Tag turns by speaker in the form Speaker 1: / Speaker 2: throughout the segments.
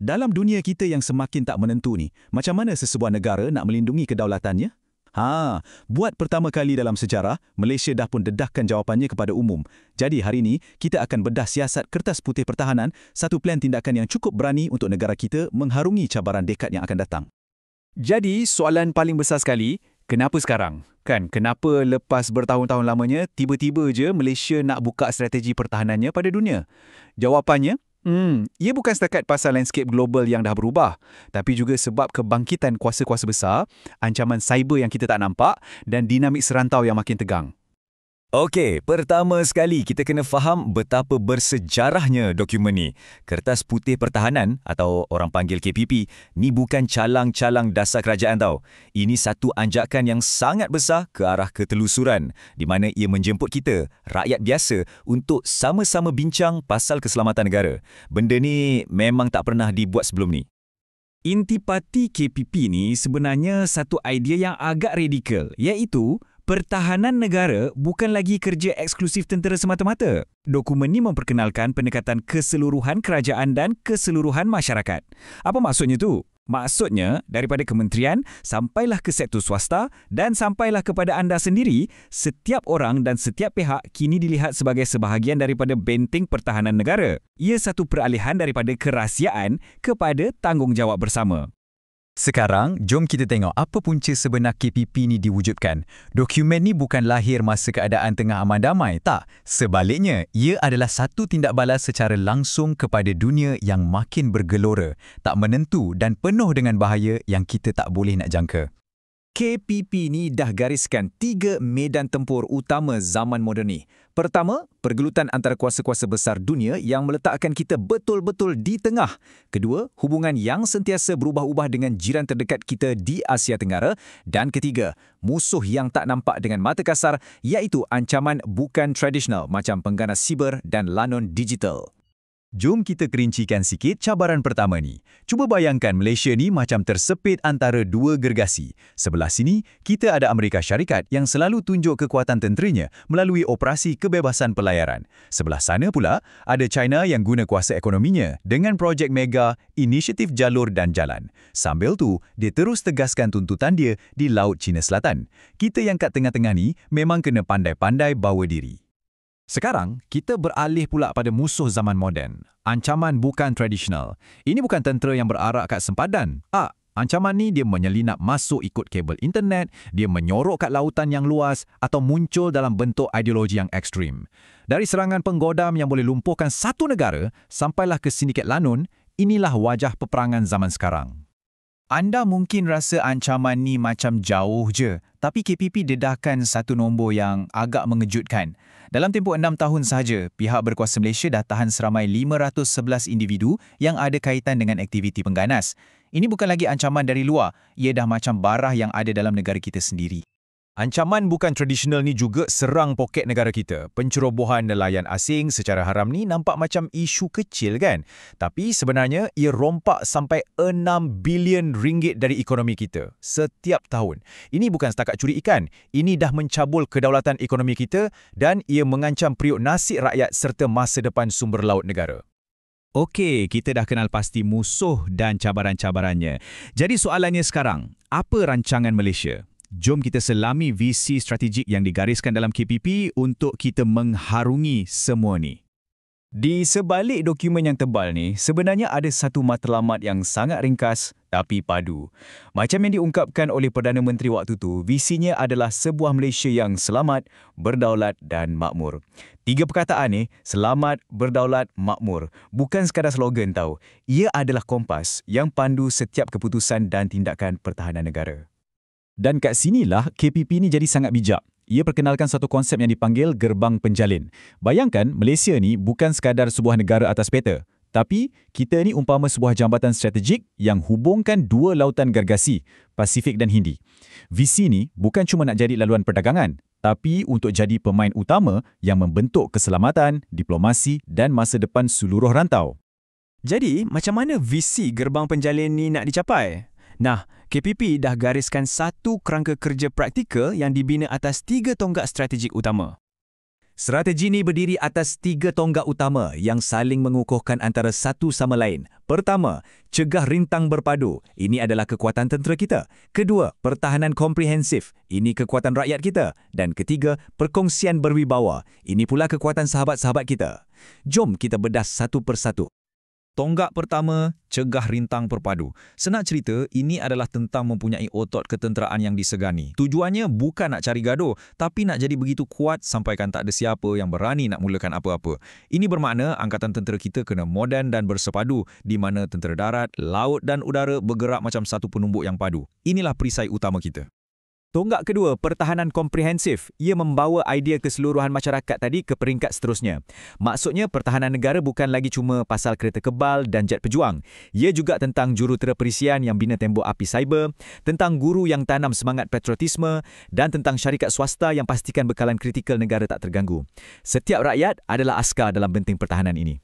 Speaker 1: Dalam dunia kita yang semakin tak menentu ni, macam mana sesebuah negara nak melindungi kedaulatannya? Buat pertama kali dalam sejarah, Malaysia dah pun dedahkan jawapannya kepada umum. Jadi hari ini, kita akan bedah siasat Kertas Putih Pertahanan, satu plan tindakan yang cukup berani untuk negara kita mengharungi cabaran dekad yang akan datang.
Speaker 2: Jadi, soalan paling besar sekali, kenapa sekarang? Kenapa lepas bertahun-tahun lamanya, tiba-tiba je Malaysia nak buka strategi pertahanannya pada dunia? Jawapannya, ia bukan setakat pasal landscape global yang dah berubah, tapi juga sebab kebangkitan kuasa-kuasa besar, ancaman cyber yang kita tak nampak, dan dinamik serantau yang makin tegang.
Speaker 3: Okey, pertama sekali kita kena faham betapa bersejarahnya dokumen ni. Kertas Putih Pertahanan atau orang panggil KPP ni bukan calang-calang dasar kerajaan tau. Ini satu anjakan yang sangat besar ke arah ketelusuran di mana ia menjemput kita, rakyat biasa, untuk sama-sama bincang pasal keselamatan negara. Benda ni memang tak pernah dibuat sebelum ni.
Speaker 2: Intipati KPP ni sebenarnya satu idea yang agak radikal, iaitu pertahanan negara bukan lagi kerja eksklusif tentera semata-mata. Dokumen ini memperkenalkan pendekatan keseluruhan kerajaan dan keseluruhan masyarakat. Apa maksudnya tu? Maksudnya, daripada kementerian sampailah ke sektor swasta dan sampailah kepada anda sendiri, setiap orang dan setiap pihak kini dilihat sebagai sebahagian daripada benteng pertahanan negara. Ia satu peralihan daripada kerahsiaan kepada tanggungjawab bersama.
Speaker 4: Sekarang, jom kita tengok apa punca sebenar KPP ni diwujudkan. Dokumen ni bukan lahir masa keadaan tengah aman damai, tak. Sebaliknya, ia adalah satu tindak balas secara langsung kepada dunia yang makin bergelora, tak menentu dan penuh dengan bahaya yang kita tak boleh nak jangka.
Speaker 2: KPP ni dah gariskan 3 medan tempur utama zaman moden ni. Pertama, pergelutan antara kuasa-kuasa besar dunia yang meletakkan kita betul-betul di tengah. Kedua, hubungan yang sentiasa berubah-ubah dengan jiran terdekat kita di Asia Tenggara. Dan ketiga, musuh yang tak nampak dengan mata kasar, iaitu ancaman bukan tradisional macam pengganas siber dan lanon digital.
Speaker 4: Jom kita kerincikan sikit cabaran pertama ni. Cuba bayangkan Malaysia ni macam tersepit antara dua gergasi. Sebelah sini, kita ada Amerika Syarikat yang selalu tunjuk kekuatan tenteranya melalui operasi kebebasan pelayaran. Sebelah sana pula, ada China yang guna kuasa ekonominya dengan projek mega, inisiatif jalur dan jalan. Sambil tu, dia terus tegaskan tuntutan dia di Laut Cina Selatan. Kita yang kat tengah-tengah ni memang kena pandai-pandai bawa diri.
Speaker 2: Sekarang, kita beralih pula pada musuh zaman moden. Ancaman bukan tradisional. Ini bukan tentera yang berarak kat sempadan. Ancaman ni dia menyelinap masuk ikut kabel internet, dia menyorok kat lautan yang luas atau muncul dalam bentuk ideologi yang ekstrim. Dari serangan penggodam yang boleh lumpuhkan satu negara sampailah ke sindiket lanun, inilah wajah peperangan zaman sekarang. Anda mungkin rasa ancaman ni macam jauh je, tapi KPP dedahkan satu nombor yang agak mengejutkan. Dalam tempoh 6 tahun sahaja, pihak berkuasa Malaysia dah tahan seramai 511 individu yang ada kaitan dengan aktiviti pengganas. Ini bukan lagi ancaman dari luar, ia dah macam barah yang ada dalam negara kita sendiri.
Speaker 3: Ancaman bukan tradisional ni juga serang poket negara kita. Pencerobohan nelayan asing secara haram ni nampak macam isu kecil kan? Tapi sebenarnya ia rompak sampai 6 bilion ringgit dari ekonomi kita setiap tahun. Ini bukan setakat curi ikan. Ini dah mencabul kedaulatan ekonomi kita dan ia mengancam periuk nasib rakyat serta masa depan sumber laut negara.
Speaker 2: Okey, kita dah kenal pasti musuh dan cabaran-cabarannya. Jadi soalannya sekarang, apa rancangan Malaysia? Jom kita selami visi strategik yang digariskan dalam KPP untuk kita mengharungi semua ni. Di sebalik dokumen yang tebal ni, sebenarnya ada satu matlamat yang sangat ringkas tapi padu. Macam yang diungkapkan oleh Perdana Menteri waktu tu, visinya adalah sebuah Malaysia yang selamat, berdaulat dan makmur. 3 perkataan ni, selamat, berdaulat, makmur, bukan sekadar slogan tau. Ia adalah kompas yang pandu setiap keputusan dan tindakan pertahanan negara. Dan kat sinilah KPP ni jadi sangat bijak. Ia perkenalkan satu konsep yang dipanggil gerbang penjalin. Bayangkan Malaysia ni bukan sekadar sebuah negara atas peta, tapi kita ni umpama sebuah jambatan strategik yang hubungkan dua lautan gergasi, Pasifik dan Hindi. Visi ni bukan cuma nak jadi laluan perdagangan, tapi untuk jadi pemain utama yang membentuk keselamatan, diplomasi dan masa depan seluruh rantau. Jadi, macam mana visi gerbang penjalin ni nak dicapai? Nah, KPP dah gariskan satu kerangka kerja praktikal yang dibina atas 3 tonggak strategik utama.
Speaker 3: Strategi ini berdiri atas 3 tonggak utama yang saling mengukuhkan antara satu sama lain. Pertama, cegah rintang berpadu. Ini adalah kekuatan tentera kita. Kedua, pertahanan komprehensif. Ini kekuatan rakyat kita. Dan ketiga, perkongsian berwibawa. Ini pula kekuatan sahabat-sahabat kita. Jom kita bedah satu persatu.
Speaker 2: Tonggak pertama, cegah rintang berpadu. Senang cerita, ini adalah tentang mempunyai otot ketenteraan yang disegani. Tujuannya bukan nak cari gaduh, tapi nak jadi begitu kuat sampaikan tak ada siapa yang berani nak mulakan apa-apa. Ini bermakna angkatan tentera kita kena moden dan bersepadu, di mana tentera darat, laut dan udara bergerak macam satu penumbuk yang padu. Inilah perisai utama kita.
Speaker 3: Tonggak kedua, pertahanan komprehensif. Ia membawa idea keseluruhan masyarakat tadi ke peringkat seterusnya. Maksudnya, pertahanan negara bukan lagi cuma pasal kereta kebal dan jet pejuang. Ia juga tentang jurutera perisian yang bina tembok api cyber, tentang guru yang tanam semangat patriotisme dan tentang syarikat swasta yang pastikan bekalan kritikal negara tak terganggu. Setiap rakyat adalah askar dalam benteng pertahanan ini.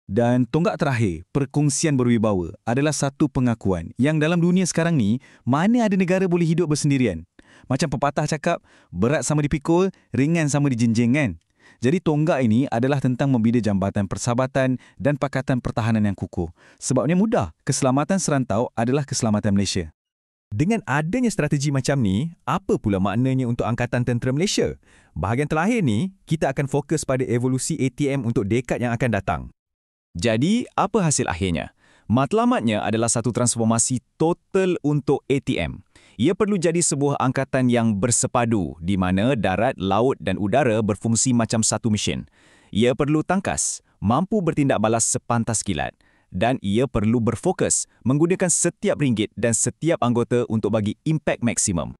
Speaker 1: Dan tonggak terakhir, perkongsian berwibawa adalah satu pengakuan yang dalam dunia sekarang ni, mana ada negara boleh hidup bersendirian. Macam pepatah cakap, berat sama dipikul, ringan sama dijinjing kan? Jadi tonggak ini adalah tentang membina jambatan persahabatan dan pakatan pertahanan yang kukuh. Sebabnya mudah, keselamatan serantau adalah keselamatan Malaysia.
Speaker 3: Dengan adanya strategi macam ni, apa pula maknanya untuk Angkatan Tentera Malaysia? Bahagian terakhir ni, kita akan fokus pada evolusi ATM untuk dekad yang akan datang. Jadi, apa hasil akhirnya? Matlamatnya adalah satu transformasi total untuk ATM. Ia perlu jadi sebuah angkatan yang bersepadu di mana darat, laut dan udara berfungsi macam satu mesin. Ia perlu tangkas, mampu bertindak balas sepantas kilat. Dan ia perlu berfokus menggunakan setiap ringgit dan setiap anggota untuk bagi impak maksimum.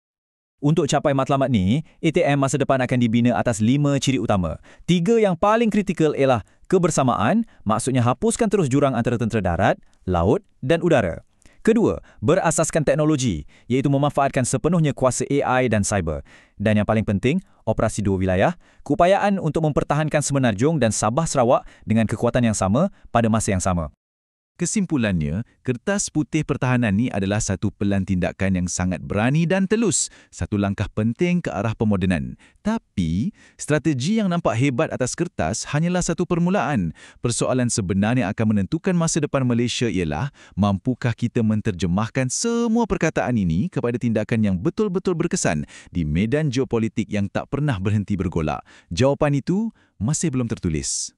Speaker 3: Untuk capai matlamat ni, ATM masa depan akan dibina atas 5 ciri utama. 3 yang paling kritikal ialah kebersamaan, maksudnya hapuskan terus jurang antara tentera darat, laut dan udara. Kedua, berasaskan teknologi, iaitu memanfaatkan sepenuhnya kuasa AI dan cyber. Dan yang paling penting, operasi dua wilayah, keupayaan untuk mempertahankan Semenanjung dan Sabah Sarawak dengan kekuatan yang sama pada masa yang sama.
Speaker 1: Kesimpulannya, kertas putih pertahanan ni adalah satu pelan tindakan yang sangat berani dan telus, satu langkah penting ke arah pemodenan. Tapi, strategi yang nampak hebat atas kertas hanyalah satu permulaan. Persoalan sebenar yang akan menentukan masa depan Malaysia ialah, mampukah kita menterjemahkan semua perkataan ini kepada tindakan yang betul-betul berkesan di medan geopolitik yang tak pernah berhenti bergolak? Jawapan itu masih belum tertulis.